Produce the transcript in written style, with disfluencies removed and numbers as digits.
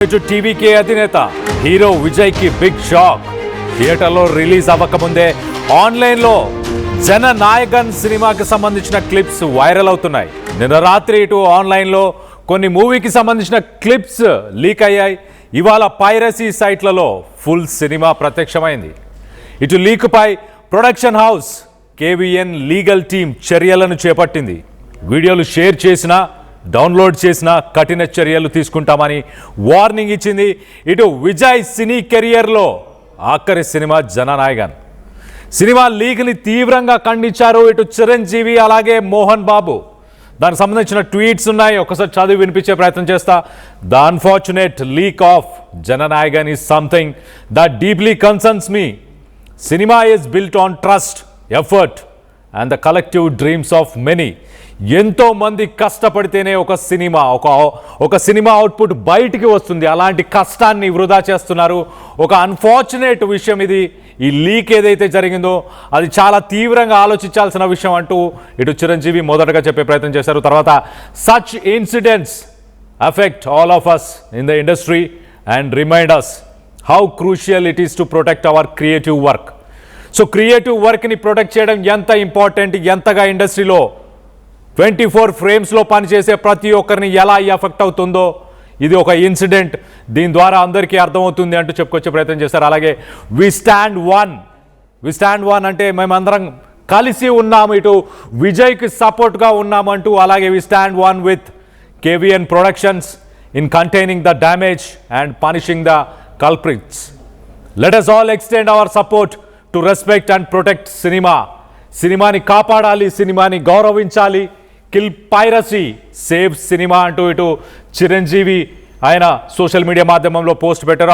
TVK అధినేత hero Vijay కి big shock. థియేటర్లో రిలీజ్ అవ్వకముందే ఆన్లైన్లో జననాయకన్ సినిమాకి సంబంధించిన క్లిప్స్ వైరల్ అవుతున్నాయి. నిన్న రాత్రి ఇటు ఆన్లైన్లో కొన్ని మూవీకి సంబంధించిన క్లిప్స్ లీక్ అయ్యాయి. ఇవాళ పైరసీ సైట్లలో ఫుల్ సినిమా ప్రత్యక్షమైంది. ఇటు లీక్పై production house KVN legal team చర్యలను చేపట్టింది. వీడియోలు షేర్ చేసిన డౌన్లోడ్ చేసిన కఠిన చర్యలు తీసుకుంటామని వార్నింగ్ ఇచ్చింది. ఇటు విజయ్ సినీ కెరియర్లో ఆఖరి సినిమా జననాయకన్ సినిమా లీక్ని తీవ్రంగా ఖండించారు ఇటు చిరంజీవి అలాగే మోహన్ బాబు. దానికి సంబంధించిన ట్వీట్స్ ఉన్నాయి, ఒకసారి చదివి వినిపించే ప్రయత్నం చేస్తా. The unfortunate leak of Jana Nayagan is something that deeply concerns me. Cinema is built on trust, effort and the collective dreams of many. ఎంతో మంది కష్టపడితేనే ఒక సినిమా అవుట్పుట్ బయటికి వస్తుంది. అలాంటి కష్టాన్ని వృధా చేస్తున్నారు. ఒక అన్ఫార్చునేట్ విషయం ఇది. ఈ లీక్ ఏదైతే జరిగిందో అది చాలా తీవ్రంగా ఆలోచించాల్సిన విషయం అంటూ ఇటు చిరంజీవి మొదటగా చెప్పే ప్రయత్నం చేశారు. తర్వాత such incidents affect all of us in the industry and remind us how crucial it is to protect our creative work. So creative వర్క్ని ప్రొటెక్ట్ చేయడం ఎంత ఇంపార్టెంట్, ఎంతగా ఇండస్ట్రీలో 24 ఫ్రేమ్స్లో పనిచేసే ప్రతి ఒక్కరిని ఎలా ఎఫెక్ట్ అవుతుందో ఇది ఒక ఇన్సిడెంట్. దీని ద్వారా అందరికీ అర్థమవుతుంది అంటూ చెప్పుకొచ్చే ప్రయత్నం చేశారు. అలాగే వి స్టాండ్ వన్ అంటే మేమందరం కలిసి ఉన్నాము, ఇటు విజయ్కి సపోర్ట్గా ఉన్నామంటూ. అలాగే we stand one with KVN productions in containing the damage and punishing the culprits. Let us all extend our support to respect and protect సినిమాని కాపాడాలి, సినిమాని గౌరవించాలి. కిల్ పైరసీ, సేవ్ సినిమా అంటూ ఇటు చిరంజీవి ఆయన సోషల్ మీడియా మాధ్యమంలో పోస్ట్ పెట్టారు.